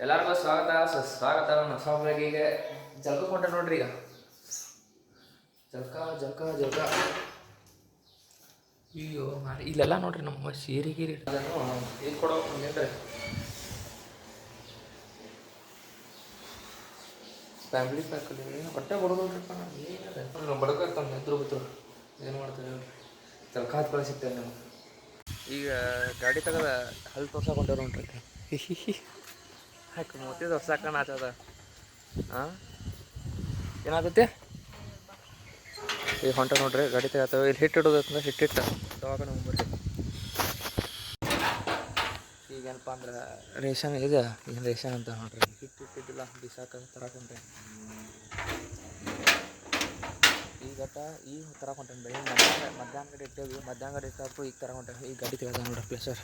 ಎಲ್ಲರಿಗೂ ಸ್ವಾಗತ ನನ್ನ ಹೊಸ ಜಲ್ಕೊಂಡೆ ನೋಡ್ರಿ. ಈಗ ಜಲ್ಕ ಅಯ್ಯೋ ಮಾರಿ ಇಲ್ಲೆಲ್ಲ ನೋಡ್ರಿ ನಮ್ಮ ಸೀರಿಗಿರಿ ಇದು ಕೊಡೋ ಏನ್ರಿ ಫ್ಯಾಮಿಲಿ ಪ್ಯಾಕಲ್ಲಿ ಏನು ಹೊಟ್ಟೆ ಬಡೋದ್ರಿಪ್ಪ. ನಾನು ಏನಿದೆ ಬಡಕಾಗ್ತಾನೆ ಎದ್ರು ಬಿತ್ತರು ಏನು ಮಾಡ್ತಾರೆ ಜಲ್ಕ ಹಾಕಿ ಸಿಗ್ತೇನೆ ನಾನು. ಈಗ ಗಾಡಿ ತಗದ ಹಲ್ಲು ತೋರ್ಸಾಕೊಂಡವ್ರು ನೋಡ್ರಿ. ಹಾಕಿ ಮೂತಿ ತೋರ್ಸಾಕಣ ಆತದ. ಹಾಂ ಏನಾಗುತ್ತೆ ಈಗ ಹೊಂಟ ನೋಡ್ರಿ ಗಾಡಿ ತಗತ್ತವ. ಇಲ್ಲಿ ಹಿಟ್ಟಿಡೋದಂದ್ರೆ ಹಿಟ್ಟಿಟ್ಟು ದವಾಖಾನೆ ಹೋಗ್ಬರ್ರಿ. ಈಗೇನಪ್ಪ ಅಂದ್ರೆ ರೇಷನ್ ಇದೆ. ಏನು ರೇಷನ್ ಅಂತ ನೋಡ್ರಿ ಹಿಟ್ಟಿಟ್ಟಿದ್ದಿಲ್ಲ ಬಿಸಾಕ ತರಕೊಂಡ್ರೆ ಈಗ ತರಕೊಂಡ್ರೆ ಬೆಳಿಗ್ಗೆ ಮಧ್ಯಾಹ್ನ ಗಡಿ ಇಟ್ಟೇವಿ. ಮಧ್ಯಾಹ್ನ ಗಡಿ ಇಟ್ಟು ಈಗ ತರಕೊಂಡ್ರೆ ಈಗ ಗಾಡಿ ತೆಗೆದ ನೋಡ್ರಿ ಪ್ಲೇಸರ್.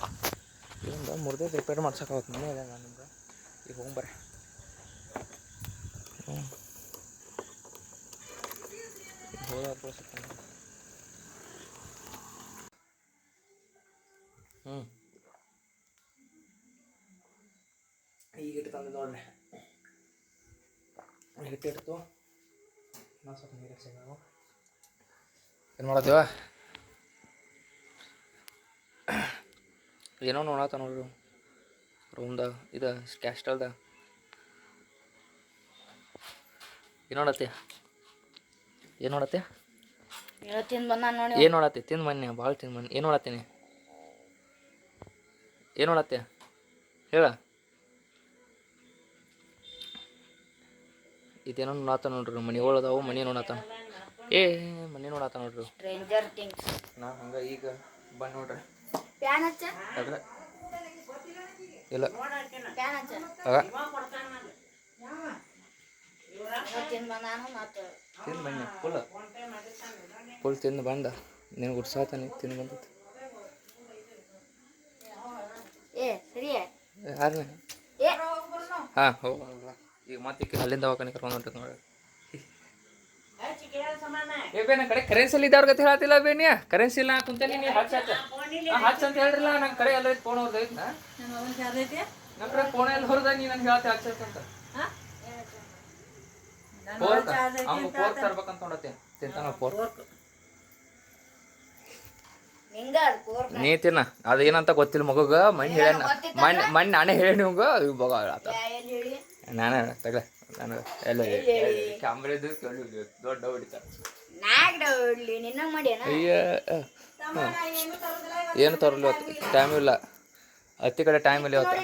ಇದೊಂದು ಮುರ್ದೈದು ರಿಪೇರ್ ಮಾಡ್ಸೋಕ್ಕಾಗತ್ತೆ. ಮನೆ ಇದೆ ನಾನು ನಿಮ್ಗೆ ಈಗ ಹೋಗ್ಬರ್ರಿ. ಈಗ ಹಿಟ್ಟು ತಂದು ನೋಡ್ರಿ. ಹಿಟ್ಟಿಡ್ತು ನಾವು ಸ್ವಲ್ಪ ನೀರು ಸಿಗಾವು ಏನು ಮಾಡತ್ತೀವ. ಏನೋ ನೋಡತ್ತ ನೋಡ್ರಿ ರೂಮ್ದಾಗ ಇದು ಕ್ಯಾಸ್ಟಲ್ದಾಗ. ಏನು ನೋಡತ್ತೆ ಏನು ನೋಡತ್ತೆ ಏನು ನೋಡತ್ತೆ ತಿಂದು ಬನ್ನಿ ಭಾಳ ತಿಂದು ಬನ್ನಿ. ಏನು ನೋಡತ್ತೀನಿ ಏನು ನೋಡತ್ತೆ ಹೇಳ. ಇದೇನೋ ನೋಡತ್ತ ನೋಡ್ರಿ ಮನೆಗಳದಾವು ಮನೆ ನೋಡತ್ತ. ಮನೆ ನೋಡತ್ತ ನೋಡ್ರಿ. ನಾ ಹಂಗೆ ಈಗ ಬಂದು ನೋಡ್ರಿ ಅದ್ರ ಇಲ್ಲ ತಿಂದು ಬನ್ನಿ ಫುಲ್ ತಿಂದು ಬಂದ ನೀನು ಗುಡ್ಸಾತಾನೆ ತಿಂದು ಬಂದೈತಿ. ಯಾರನ್ನ ಹಾಂ ಹೋಗಲ್ಲ ಈಗ ಮತ್ತೆ ಅಲ್ಲಿಂದ ದವಾಖಾನೆ ಕರ್ಕೊಂಡು ಹೊಂಟದ ನೋಡಿ. ಬೇನ ಕಡೆ ಕರೆನ್ಸಿ ಅಲ್ಲಿ ಇದ್ದವ್ರ ಗತಿ ಹೇಳತ್ತಿಲ್ಲ ಬೇನಿಯ ಕರೆನ್ಸಿ ಇಲ್ಲ ಕುಂತೇನಿ ನೀ ಹಚ್ಚ ಅಂತ ಹೇಳ್ರಿಲ್ಲ. ನಂಗೆ ಕಡೆ ಎಲ್ಲ ಫೋನ್ ಹೊರದೈತಿ ನಮ್ಮ ಕಡೆ ಫೋನ್ ಎಲ್ಲ ಹೊರದ ನೀ ನನ್ಗೆ ಹೇಳ್ತಿ ಹಚ್ಚಂತ ಫೋರ್ಕ್ ತರ್ಬೇಕಂತ ನೋಡತ್ತೆ ತಿಂತಾನ ಫೋರ್ಕ್ ನೀ ತಿನ್ನ ಅದೇನಂತ ಗೊತ್ತಿಲ್ಲ ಮಗುಗ. ಮಣ್ಣು ನಾನೇ ಹೇಳಿ ನಿಮ್ಗೆ ಇವಾಗ ನಾನೇ ತಗ ನಾನು ಎಲ್ಲ ಕ್ಯಾಮ್ರದು ದೊಡ್ಡ ಹೊಡಿತಾರೆ. ಅಯ್ಯ ಏನು ತರಲಿ ಇವತ್ತು ಟೈಮ್ ಇಲ್ಲ. ಹತ್ತಿ ಕಡೆ ಟೈಮ್ ಇಲ್ಲ ಇವತ್ತು.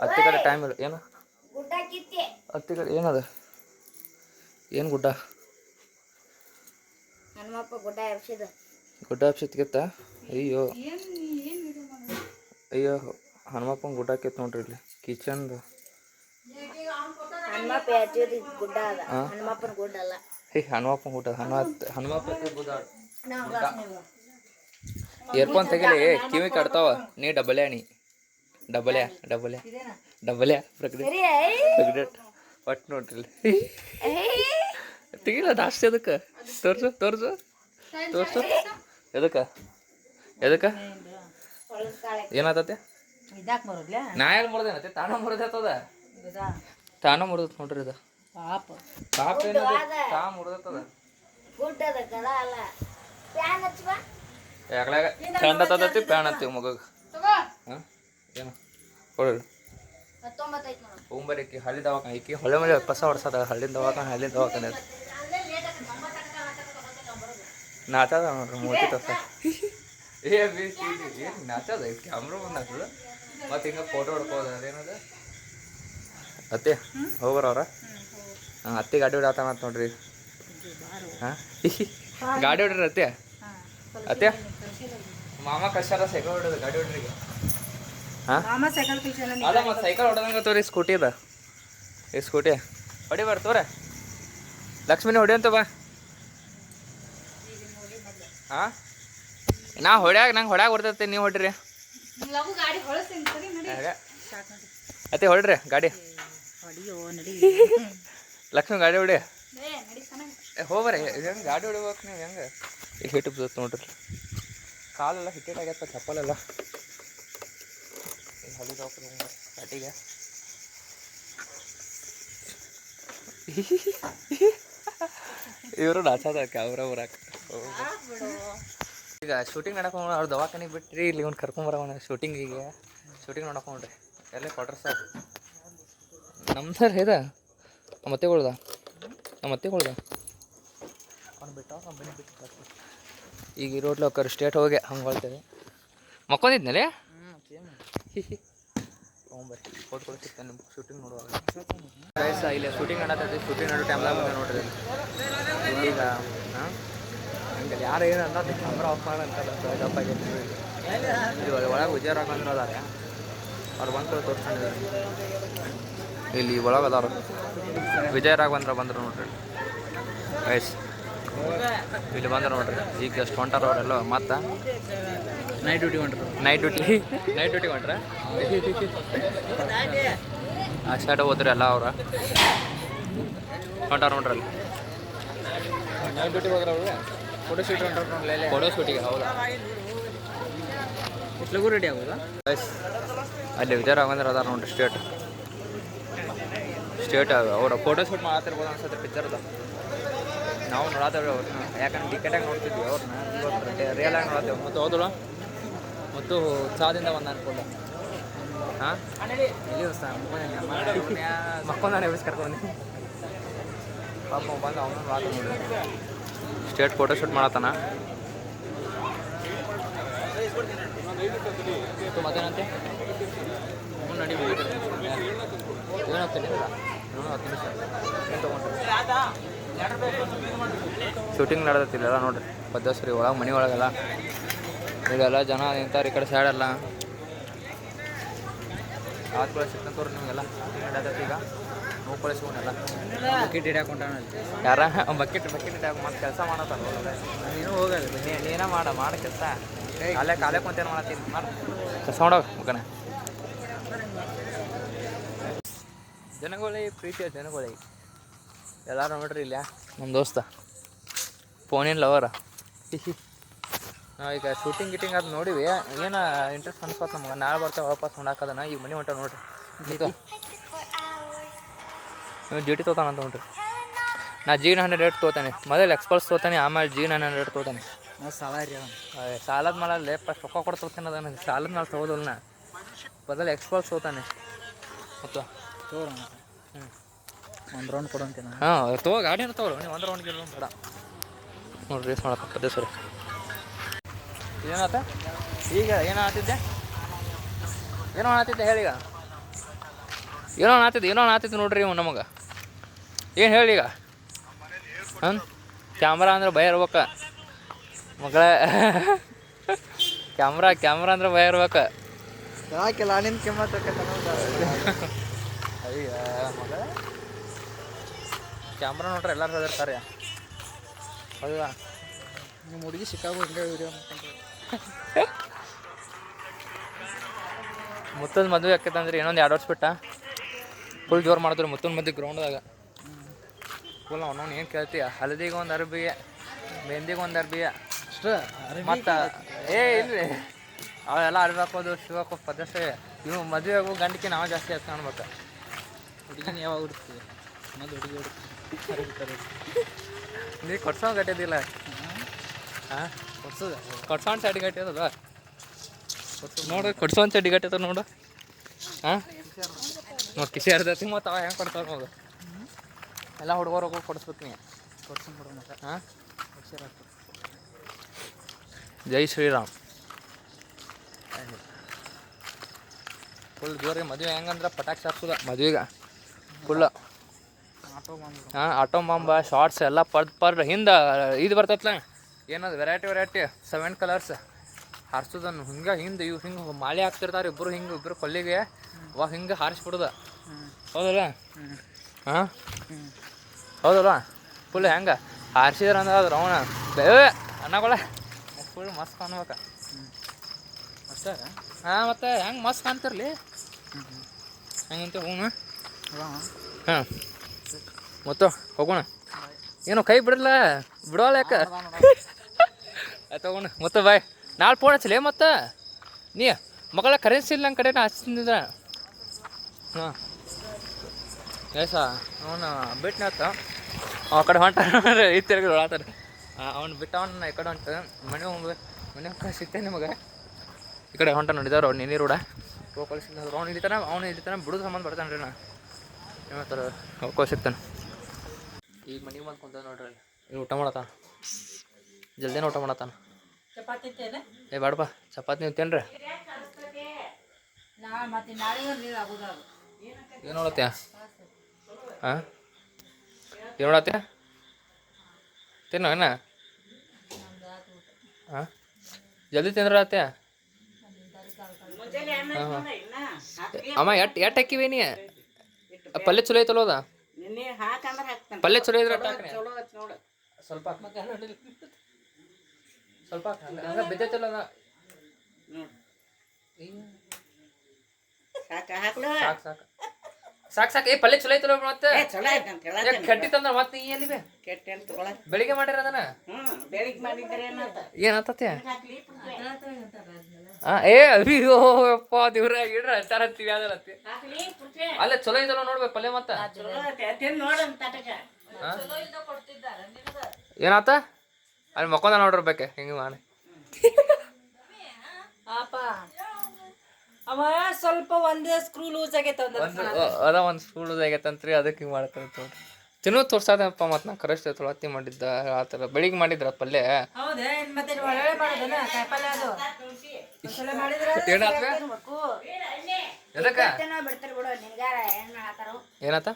ಹತ್ತಿ ಕಡೆ ಟೈಮ್ ಇಲ್ಲ. ಏನು ಹತ್ತಿ ಕಡೆ ಏನದ ಏನು ಗುಡ್ಡ ಗುಡ್ಡ ಹಬ್ಸಿತ್ಕಿತ್ತ. ಅಯ್ಯೋ ಅಯ್ಯೋ ಹನುಮಪ್ಪನ ಗುಡ್ಡ ಕಿತ್ ನೋಡ್ರಿ ಇಲ್ಲಿ ಕಿಚನ್ದು. ಹನುಮಪ್ಪನ ಗುಡ್ಡ ಹನುಮಪ್ಪನ ಗುಡ್ಡ ಏರ್ಫೋನ್ ತೆಗಿಲಿ ಕಿವಿ ಕಟ್ತಾವ. ನೀ ಡಬಲ್ಯಾಣಿ ಡಬಲ್ಯಾ ಪ್ರೆಗ್ನೆಂಟ್ ಒಟ್ಟು ನೋಡ್ರಿ ತೆಗಿಲ್ಲ ಜಾಸ್ತಿ. ಅದಕ್ಕೆ ತೋರ್ಸು ಎದಕ್ಕೆ ಏನಾತತೆ ನಾ ಯಾಕೆ ಮುರಿದೇನತ್ತೆ ತಾನ ಮುರಿದತ್ತದ ತಾನ ಮುರಿದತ್ ನೋಡ್ರಿ. ಇದು ಪಾಪ ಏನದ ತಾ ಮುರಿದತ್ತದ ಯಾಕಲಾಗ ಫ್ಯಾನ್ ಹತ್ತದತ್ತಿ ಫ್ಯಾನ್ ಹತ್ತೀವಿ ಮಗಗ. ಹಾಂ ಏನು ಕೊಡ್ರಿ ಹೋಗ್ಬರ್ರಿ. ಹಳ್ಳಿ ದವಾಖಾನೆ ಈಕಿ ಹೊಳೆ ಮೇಲೆ ಕಸ ಹೊಡ್ಸದ ಹಳ್ಳಿನ ದವಾಖಾನೆ ಅದು ನಾಚದ ನೋಡ್ರಿ ಮೂತಿ ತೋರ್ಸ. ಏನು ನಾಚದ ಕ್ಯಾಮ್ರಾ ಬಂದು ಹಾಕದ ಮತ್ತು ಹಿಂಗೆ ಫೋಟೋ ಹೊಡ್ಕೋದ ಅದೇನದ ಅತ್ತೆ ಹೋಗ್ಬರವ್ರ. ಹಾಂ ಅತ್ತೆ ಗಾಡಿ ಹೊಡ್ಯಾತಾನಂತ ನೋಡ್ರಿ. ಹಾಂ ಗಾಡಿ ಹೊಡ್ರಿ ಅತ್ತೆ ಮಾಮ ಕಳ್ಸ್ಯಾರ ಸೈಕಲ್ ಹೊಡೋದು ಗಾಡಿ ಹೊಡ್ರಿ. ಈಗ ಹಾಂ ಅದ ಮತ್ತು ಸೈಕಲ್ ಹೊಡೆದಂಗೆ ತೋರಿ ಸ್ಕೂಟಿ ಅದ ಈ ಸ್ಕೂಟಿ ಹೊಡಿ ಬರ್ತವ್ರೆ. ಲಕ್ಷ್ಮಿನೇ ಹೊಡಿ ಅಂತ ಬಾ. ಹಾಂ ನಾ ನಂಗೆ ಹೊಡ್ಯಾಗ ಬರ್ತೈತೆ ನೀವು ಹೊಡ್ರಿ. ಅತ್ತೆ ಹೊಡ್ರಿ ಗಾಡಿ ಲಕ್ಷ್ಮಿ ಗಾಡಿ ಹೊಡಿ ಹೋಗ್ಬರ್ರಿ. ಹೆಂಗೆ ಗಾಡಿ ಹೊಡಿಬೇಕು ನೀವು ಹೆಂಗೆ ಇಲ್ಲಿ ಹಿಟ್ಟು ಬರ್ತೈತೆ ನೋಡ್ರಿ. ಕಾಲೆಲ್ಲ ಹಿಟ್ಟಿಟ್ಟಾಗ್ಯತ್ತ ಚಪ್ಪಲೆಲ್ಲ. ಹಳ್ಳಿ ದವಾಖಾನೆ ಘಾಟಿಗೆ ಇವರು ನಾಚದ ಕ್ಯಾಮ್ರಾ ಬರಾಕ ಈಗ ಶೂಟಿಂಗ್ ನಡಕ ಅವ್ರು ದವಾಖಾನಿಗೆ ಬಿಟ್ರಿ ಇಲ್ಲಿ ಒಂದು ಕರ್ಕೊಂಬರೋಣ ಶೂಟಿಂಗಿಗೆ ಶೂಟಿಂಗ್ ನೋಡಕೊಂಡ್ರಿ ಎಲ್ಲೇ ಕ್ವಾರ್ಟರ್ ಸರ್ ನಮ್ಮ ಸರ್ ಹೇದ ನಮ್ಮ ಅತ್ತೆಗಳ್ದ ಅವ್ನು ಬಿಟ್ಟು ಬನ್ನಿ ಬಿಟ್ಟು ಈಗ ಇರೋಟ್ಲು ಅಕ್ಕರು ಸ್ಟೇಟ್ ಹೋಗಿ ಹಂಗೆ ಹೊಳ್ತೇವೆ ಮಕ್ಕೊಂದಿದ್ನಲ್ಲಿ ತೊಗೊಂಬರ್ರಿ ಫೋಟೋ ಕೊಡ್ತಿರ್ತಾನೆ ನಿಮ್ಗೆ ಶೂಟಿಂಗ್ ನೋಡುವಾಗ ವಯಸ್ಸ ಇಲ್ಲ ಶೂಟಿಂಗ್ ನಡತೈತಿ ಶೂಟಿಂಗ್ ನಡೋ ಟೈಮ್ದಾಗ ಬಂದೆ ನೋಡ್ರಿ ಈಗ ಹಾಂ ಹಂಗೆ ಯಾರು ಏನು ಅಂತ ಕ್ಯಾಮ್ರಾ ಆಫ್ ಮಾಡಂತಲ್ಲ ಡಪ್ ಆಗೈತಿ ಇಲ್ಲಿ ಒಳಗೆ ವಿಜಯ ರಾಘವೇಂದ್ರ ಅದಾರೆ ಅವ್ರು ಬಂದು ತೋರಿಸ್ಕೊಂಡಿದ್ದಾರೆ ಇಲ್ಲಿ ಒಳಗೆ ಅದಾರ ವಿಜಯ ರಾಘವೇಂದ್ರ ಬಂದರು ನೋಡ್ರಿ ವಯಸ್ಸು ಇಲ್ಲಿ ಬಂದ್ರೆ ನೋಡ್ರಿ ಈಗ ಎಷ್ಟು ಹೊಂಟಾರ ಅವರೆಲ್ಲ ಮತ್ತೆ ನೈಟ್ ಡ್ಯೂಟಿ ಹೊಂಟ್ರ ಆ ಸ್ಟಾರ್ಟ್ ಹೋದ್ರಿ ಎಲ್ಲ ಅವ್ರ ಹೊಂಟಾರ ನೋಡ್ರಿ ಅಲ್ಲಿ ನೈಟ್ ಡ್ಯೂಟಿ ಹೋದ್ರೆ ಅವ್ರಿಗೆ ಫೋಟೋ ಶೂಟಿಗೆ ಹೌದಾ ಇಟ್ಲಿಗೂ ರೆಡಿ ಆಗೋದಾ ಅಲ್ಲಿ ವಿಜಯ ರಾಘವೇಂದ್ರ ಅದಾರ ನೋಡ್ರಿ ಸ್ಟೇಟ್ ಅವ್ರ ಫೋಟೋ ಶೂಟ್ ಮಾಡತ್ತಿರ್ಬೋದು ಅನ್ಸುತ್ತೆ ಪಿಕ್ಚರ್ದ ನಾವು ನೋಡತ್ತೇವೆ ಅವ್ರನ್ನ ಯಾಕಂದ್ರೆ ಟಿಕೆಟಾಗಿ ನೋಡ್ತಿದ್ವಿ ಅವ್ರನ್ನ ಇವತ್ತು ರಿಯಲ್ ಆಗಿ ನೋಡತ್ತೇವೆ ಮತ್ತು ಹೌದಲ್ಲ ಮತ್ತು ಉತ್ಸಾಹದಿಂದ ಬಂದ ಅನ್ಕೊಂಡು ಹಾಂ ಮಕ್ಕೊಂದಾನೆ ಎಬ್ಬಿಸಿ ಕರ್ಕೊಂಡು ಪಾಪ ಬಂದು ಅವನು ನೋಡತ್ತ ನೋಡಿ ಸ್ಟೇಟ್ ಫೋಟೋ ಶೂಟ್ ಮಾಡತ್ತಾನ ಮತ್ತೇನಂತೆ ನಡಿ ಏನು ಹೋಗ್ತೀನಿ 10 ನಿಮಿಷ ಏನು ತೊಗೊಂಡ್ರಿ ಶೂಟಿಂಗ್ ನಡೆದತ್ತಿಲ್ಲ ಎಲ್ಲ ನೋಡ್ರಿ ಪದ್ದಶ್ರೀ ಒಳಗೆ ಮನೆ ಒಳಗೆಲ್ಲ ಇಲ್ಲೆಲ್ಲ ಜನ ನಿಂತಾರೆ ಈ ಕಡೆ ಸೈಡೆಲ್ಲ ಆತ್ಕೊಳ್ಳೋ ಸಿಕ್ಕಂತವ್ರು ನಿಮಗೆಲ್ಲ ಶೂಟಿಂಗ್ ನಡೆದತ್ತೆ ಈಗ ನೋಡ್ಕೊಳಿಸ್ಕೊಂಡೆಲ್ಲ ಬಕೆಟ್ ಹಿಡಿಯಾಕೊಂಡ ಯಾರ ಬಕೆಟ್ ಹಿಡಿಯಾಕ ಮತ್ತೆ ಕೆಲಸ ಮಾಡತ್ತಲ್ಲ ನೀನು ಹೋಗಲ್ಲ ನೀನ ಮಾಡ ಕೆಲಸ ಕಾಲೇ ಕುಂತೇನು ಮಾಡತ್ತೀನಿ ಮಾಡಿ ಕೆಲಸ ಮಾಡೋಗ ಮಗನ ಜನಗಳಿಗೆ ಪ್ರೀತಿಯ ಜನಗಳಿಗೆ ಎಲ್ಲರೂ ನೋಡ್ರಿ ಇಲ್ಲ ನಮ್ಮ ದೋಸ್ತ ಫೋನಿನ ಲವರ ನಾವು ಈಗ ಶೂಟಿಂಗ್ ಗಿಟಿಂಗ್ ಅದು ನೋಡಿವಿ ಏನು ಇಂಟ್ರೆಸ್ಟ್ ಅನ್ಸ್ಕೊತ ನಮ್ಗೆ ನಾಳೆ ಬರ್ತೇವೆ ವಾಪಸ್ ನೋಡಾಕದನ ಈಗ ಮನೆ ಹೊಂಟ ನೋಡ್ರಿ ನೀವು ಡ್ಯೂಟಿ ತೊಗೊತಾನಂತ ನೋಡ್ರಿ ನಾ G900 ತೊಗೋತಾನೆ ಮೊದಲು ಎಕ್ಸ್ಪಲ್ಸ್ ತೊಗೋತಾನೆ ಆಮೇಲೆ G900 ತೊಗೋತಾನೆ ಸಾಲದ ಮೇಲೆ ಫಸ್ಟ್ ರೊಕ್ಕ ಕೊಟ್ಟು ತೊಗೋತಾನೆ ಅದನ್ನು ಸಾಲದ ಮೇಲೆ ತೊಗೋದಲ್ಲ ನಾ ಬದಲು ಎಕ್ಸ್ಪಲ್ಸ್ ತೊಗೋತಾನೆ ಮತ್ತು ಒಂದು ರೌಂಡ್ ಕೊಡೋಂತೀನಿ ಹಾಂ ತಗೋ ಗಾಡಿನ ತಗೋರು ನೀವು ಒಂದು ರೌಂಡ್ ಗಿಡ ಬೇಡ ನೋಡ್ರಿ ರೇಸ್ ಮಾಡಕ್ಕೆ ಪದೇ ಸರಿ ಏನಾತ ಈಗ ಏನೋ ಆತಿದ್ದೆ ಹೇಳೀಗ ಏನೋ ಆತಿತ್ತು ನೋಡ್ರಿ ಇವ್ ನಮಗೆ ಏನು ಹೇಳಿ ಈಗ ಹಾಂ ಕ್ಯಾಮ್ರಾ ಅಂದ್ರೆ ಭಯ ಇರ್ಬೇಕು ಮಗಳ ಕ್ಯಾಮ್ರಾ ಅಂದ್ರೆ ಭಯ ಇರ್ಬೇಕು ಯಾಕೆಲ್ಲ ನಿನ್ನ ಕಿಮ್ಮತ್ತ ಅಯ್ಯ ಮಗ ಕ್ಯಾಮ್ರಾ ನೋಡ್ರಿ ಎಲ್ಲರೂ ಹೆದರ್ತಾರೆ ಹೌದಾ ನಿಮ್ಮ ಹುಡುಗಿ ಸಿಕ್ಕಾಗು ಹಿಂಗೆ ವಿಡಿಯೋ ಮುತ್ತದ ಮದುವೆ ಆಕೈತಂದ್ರೆ ಇನ್ನೊಂದು 2 ವರ್ಷ ಬಿಟ್ಟ ಫುಲ್ ಜೋರು ಮಾಡಿದ್ರು ಮುತ್ತದ ಮದುವೆ ಗ್ರೌಂಡ್ದಾಗ ಫುಲ್ ಅವನವ್ನು ಏನು ಕೇಳ್ತೀಯ ಹಳದಿಗೆ ಒಂದು ಅರ್ಬಿ ಮೆಹಂದಿಗೆ ಒಂದು ಅರ್ಬಿ ಅಷ್ಟು ಮತ್ತು ಇಲ್ರಿ ಅವೆಲ್ಲ ಅರ್ಬಾಕೋದು ಶಿವಕ್ಕೆ ಪದಷ್ಟೇ ಇವು ಮದುವೆ ಆಗೋ ಗಂಡಕ್ಕೆ ನಾವು ಜಾಸ್ತಿ ಆಯ್ತು ಕಾಣ್ಬೇಕು ಹುಡುಗಿನ ಯಾವಾಗ ಹುಡುಕ್ತೀವಿ ಹುಡುಗಿ ಹುಡುಕ್ತಾರೆ ನೀ ಕೊಡ್ಸೋ ಗಟ್ಟಿದಿಲ್ಲ ಹಾಂ ಕೊಡ್ಸೋನ್ ಚಡ್ಡಿ ಗಟ್ಟಿ ಅದಲ್ವ ನೋಡು ಕೊಡ್ಸೋನ್ ಚಡ್ಡಿ ಗಟ್ಟಿ ಅದ ನೋಡು ಹಾಂ ನೋಡಿ ಕಿಸಿ ಇರ್ತೈತಿ ಮತ್ತು ಅವ ಹೆಂಗೆ ಕೊಡ್ತಾವ ನೋಡು ಎಲ್ಲ ಹುಡುಗರು ಹೋಗಿ ಕೊಡಿಸ್ಬೇಕು ನೀ ಕೊಡ್ಸ್ಕೊಂಡು ಹಾಂ ಜೈ ಶ್ರೀರಾಮ್ ಫುಲ್ ಜೋರಿಗೆ ಮದುವೆ ಹೆಂಗಂದ್ರೆ ಪಟಾಕಿ ಹಾಕ್ಸೋದ ಮದುವೆಗೆ ಫುಲ್ ಹಾಂ ಆಟೋ ಬಾಂಬ ಶಾರ್ಟ್ಸ್ ಎಲ್ಲ ಪರ್ ಹಿಂದೆ ಇದು ಬರ್ತೈತಲ್ಲ ಏನದು ವೆರೈಟಿ 7 ಕಲರ್ಸ್ ಹಾರಿಸೋದನ್ನು ಹಿಂದೆ ಇವು ಹಿಂಗೆ ಮಾಲೆ ಹಾಕ್ತಿರ್ತಾರೆ ಇಬ್ಬರು ಕೊಲ್ಲಿಗೆ ಅವಾಗ ಹಿಂಗೆ ಹಾರಿಸ್ಬಿಡೋದ ಹೌದಲ್ಲ ಹಾಂ ಹೌದಲ್ಲ ಫುಲ್ ಹೆಂಗೆ ಹಾರಿಸಿದ್ರ ಅಂದ್ರೆ ಅದು ರವಣ ಅನ್ನಗಳ ಫುಲ್ ಮಸ್ತ್ ಕಾಣ್ಬೇಕ ಅಷ್ಟೇ ಹಾಂ ಮತ್ತು ಹೆಂಗೆ ಮಸ್ತ್ ಕಾಣ್ತಿರ್ಲಿ ಹೆಂಗಂತ ಹೋಗೋಣ ಹಾಂ ಮತ್ತು ಹೋಗೋಣ ಏನೋ ಕೈ ಬಿಡೋಲ್ಲ ಯಾಕೆ ತಗೋಣ ಮತ್ತೆ ಬಾಯ್ ನಾಳೆ ಫೋನ್ ಹಚ್ಚಲೇ ಮತ್ತು ನೀ ಮಗಳ ಕರೆನ್ಸಿ ಇಲ್ಲ ನನ್ನ ಕಡೆ ಹಚ್ತಿದ್ರ ಹಾಂ ಏಸ ಅವನು ಬಿಟ್ಟನತ್ತ ಆ ಕಡೆ ಹೊಂಟ ಈ ತಿರುಗಿ ಹೊಳಾತಾರ ಅವ್ನು ಬಿಟ್ಟವನ್ನ ಈ ಕಡೆ ಹೊಂಟ ಮನೆ ಹೋಗಿ ಸಿಗ್ತೇನೆ ನಿಮಗೆ ಈ ಕಡೆ ಹೊಂಟ ನೋಡಿದವ್ರು ಅವ್ನು ನೀರು ಹೋಗಿ ಅವ್ನು ಹಿಡಿತಾನೆ ಬಿಡೋದು ಸಂಬಂಧ ಬರ್ತಾನೆ ರೀ ನಾ ಹೇಳ್ತಾರೆ ಹೋಗ್ಕೋ ಸಿಗ್ತಾನೆ ಈಗ ಮನೆಗೆ ಬಂದು ಕುಂತ ನೋಡ್ರಿ ಈಗ ಊಟ ಮಾಡತ್ತಾನ ಜಲ್ದಿನ ಊಟ ಮಾಡತ್ತಾನ ಏ ಬೇಡಪ್ಪ ಚಪಾತಿ ನೀವು ತಿನ್ರಿ ಏನು ನೋಡತ್ಯ ಹಾಂ ಏನು ನೋಡತ್ಯ ತಿನ್ನೋ ಏನ ಹಾಂ ಜಲ್ದಿ ತಿಂದ್ರ ಅತ್ಯ ಅಮ್ಮ ಎಟ್ಟು ಹಾಕಿವೇನಿ ಪಲ್ಯ ಚಲೋ ಐತಲ್ಲೋ ಅದ ಪಲ್ಯ ಚಲೋ ಇದ್ರೆ ಸ್ವಲ್ಪ ಸ್ವಲ್ಪ ಹಂಗ ಬಿದ್ದೈತಲ್ಲ ಅದ ಸಾಕು ಏ ಪಲ್ಯ ಚಲೋ ಐತಲ್ಲ ಮತ್ತೆ ಕೆಟ್ಟಿತ್ತಂದ್ರ ಮತ್ತೆ ನೀ ಎಲ್ಲಿ ಬೆಳಿಗ್ಗೆ ಮಾಡಿರ ಅದನ್ನ ಏನಾತತ್ಯ ಏ ಅಯ್ಯಪ್ಪ ದೇವ್ರ ಇಡ್ರ ಅಂತಾರಂತೀವಿ ಅದರತ್ತಿ ಅಲ್ಲ ಚಲೋ ಐತಲ್ಲ ನೋಡ್ಬೇಕು ಪಲ್ಯ ಮತ್ತ ಏನಾತ ಅಲ್ಲಿ ಮಕ್ಕೊಂದ ನೋಡಿರ್ಬೇಕೆ ಹಿಂಗೆ ಮಾಡಿ ಅವ ಸ್ವಲ್ಪ ಒಂದೇ ಸ್ಕ್ರೂ ಲೂಸ್ ಆಗೈತೆ ಅದ ಒಂದು ಸ್ಕ್ರೂ ಲೂಸ್ ಆಗೈತಂತ್ರಿ ಅದಕ್ಕೆ ಹಿಂಗೆ ಮಾಡ್ತಾರೆ ನೋಡ್ರಿ ತಿನ್ನೋ ತೋರ್ಸಾದಪ್ಪ ಮತ್ತು ನಾ ಕರೆಸ್ಟ್ ತೊಳತಿ ಮಾಡಿದ್ದ ಆ ಥರ ಬೆಳಿಗ್ಗೆ ಮಾಡಿದ್ರ ಪಲ್ಯ ಏನಾತ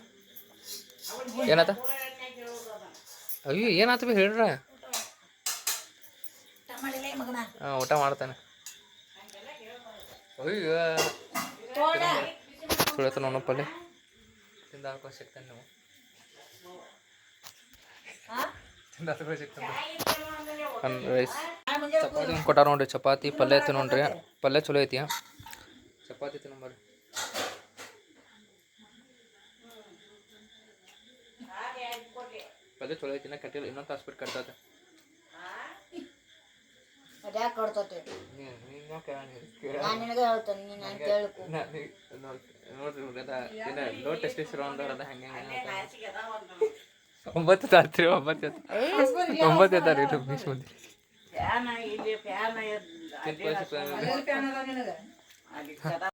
ಏನಾತ ಅಯ್ಯೋ ಏನಾತ ಬಿ ಹೇಳ್ರ ಹಾಂ ಊಟ ಮಾಡ್ತಾನೆ ಅಯ್ಯೋ ಸುಳತ ನೋಡ ಪಲ್ಯ ತಿಂದ ಹಾಕೋ ಸಿಗ್ತಾನೆ ನೀವು ರೈಸ್ ಚಪಾತಿ ಕೊಟ್ಟಾರ ನೋಡ್ರಿ ಚಪಾತಿ ಪಲ್ಯ ಐತಿ ನೋಡ್ರಿ ಪಲ್ಯ ಚಲೋ ಐತಿ ಚಪಾತಿ ತಿನ್ನಂಬರ್ರಿ ಪಲ್ಯ ಚಲೋ ಐತಿ ಕಟ್ಟಿಲ್ಲ ಇನ್ನೊಂದು ತಾಸು ಬಿಟ್ಟು ಕಟ್ತದೆ ನೋಡ್ರಿ ಲೋ ಟೆಸ್ಟಿಸ್ಟೆರಾನ್ ಅದ ಹಂಗೆ ಒಂಬತ್ತು ರಾತ್ರಿ ಒಂಬತ್ತು ಎತ್ತಾರ ಇದು ಮೀಸ್ ಮಂದಿ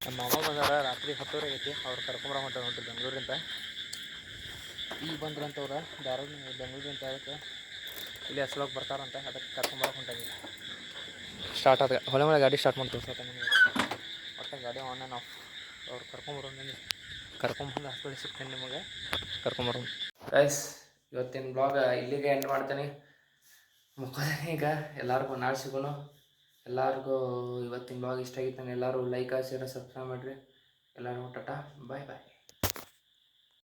ನಮ್ಮ ಮಾಮ ಬಂದಾರ ರಾತ್ರಿ 10 ಆಗೈತಿ ಅವ್ರು ಕರ್ಕೊಂಬರ ಹೊಂಟ ನೋಡ್ರಿ ಬೆಂಗಳೂರಿಂದ ಈಗ ಬಂದ್ರಂತವ್ರ ಧಾರವಾಡ ಬೆಂಗಳೂರಿಂದ ಅದಕ್ಕೆ ಇಲ್ಲಿ ಹಸ್ಳೋಗಿ ಬರ್ತಾರಂತ ಅದಕ್ಕೆ ಕರ್ಕೊಂಬರಕ್ಕೆ ಹೊಂಟಾಗಿ ಸ್ಟಾರ್ಟ್ ಆದ ಹೊಳೆ ಮಳೆ ಗಾಡಿ ಸ್ಟಾರ್ಟ್ ಮಾಡಿ ತೋರ್ಸತ್ತ ನಿಮಗೆ ಒಟ್ಟು ಗಾಡಿ ಆನ್ ಆ್ಯಂಡ್ ಆಫ್ ಅವ್ರು ಕರ್ಕೊಂಬಂದು ಹಾಸ್ಪಿಟಲ್ ಸಿಗ್ತೇನೆ ನಿಮಗೆ ಕರ್ಕೊಂಬರೋಣ ಗೈಸ್ ಇವತ್ತಿನ ಬ್ಲಾಗ್ ಇಲ್ಲಿಗೆ ಎಂಡ್ ಮಾಡ್ತೀನಿ ಮುಖದೇನೆ ಈಗ ಎಲ್ಲರಿಗೂ ನಾಳೆ ಸಿಗೋನು ಎಲ್ಲರಿಗೂ ಇವತ್ತಿನ ಬ್ಲಾಗ್ ಇಷ್ಟ ಆಗಿತ್ತು ಎಲ್ಲರೂ ಲೈಕ್ ಶೇರ್ ಸಬ್ಸ್ಕ್ರೈಬ್ ಮಾಡಿರಿ ಎಲ್ಲರಿಗೂ ಟಾಟಾ ಬಾಯ್ ಬಾಯ್